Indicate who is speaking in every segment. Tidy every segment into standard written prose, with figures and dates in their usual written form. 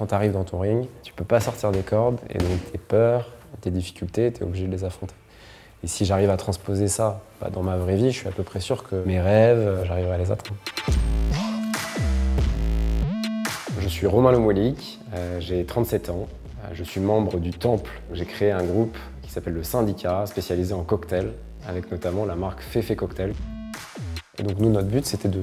Speaker 1: quand tu arrives dans ton ring, tu peux pas sortir des cordes et donc tes peurs, tes difficultés, tu es obligé de les affronter. Et si j'arrive à transposer ça dans ma vraie vie, je suis à peu près sûr que mes rêves, j'arriverai à les atteindre. Je suis Romain Lemouelik, j'ai 37 ans, je suis membre du Temple. J'ai créé un groupe qui s'appelle le Syndicat, spécialisé en cocktails, avec notamment la marque Féfé Cocktail. Et donc nous, notre but, c'était de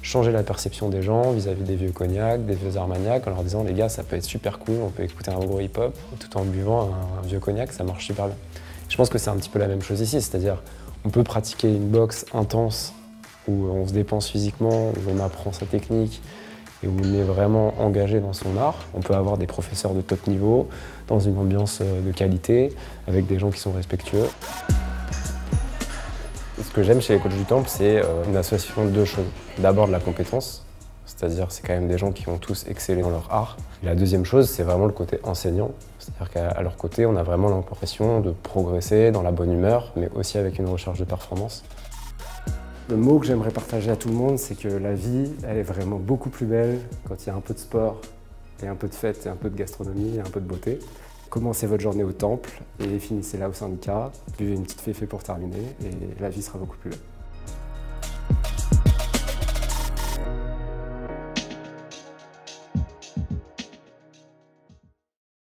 Speaker 1: changer la perception des gens vis-à-vis des vieux cognacs, des vieux armagnacs, en leur disant les gars, ça peut être super cool, on peut écouter un gros hip-hop tout en buvant un vieux cognac, ça marche super bien. Je pense que c'est un petit peu la même chose ici, c'est-à-dire on peut pratiquer une boxe intense où on se dépense physiquement, où on apprend sa technique et où on est vraiment engagé dans son art. On peut avoir des professeurs de top niveau, dans une ambiance de qualité, avec des gens qui sont respectueux. Ce que j'aime chez les coachs du Temple, c'est une association de deux choses. D'abord de la compétence, c'est-à-dire c'est quand même des gens qui ont tous excellé dans leur art. Et la deuxième chose, c'est vraiment le côté enseignant, c'est-à-dire qu'à leur côté, on a vraiment l'impression de progresser dans la bonne humeur, mais aussi avec une recherche de performance. Le mot que j'aimerais partager à tout le monde, c'est que la vie, elle est vraiment beaucoup plus belle quand il y a un peu de sport, et un peu de fête, et un peu de gastronomie, et un peu de beauté. Commencez votre journée au Temple et finissez là au Syndicat, buvez une petite féfé pour terminer et la vie sera beaucoup plus belle.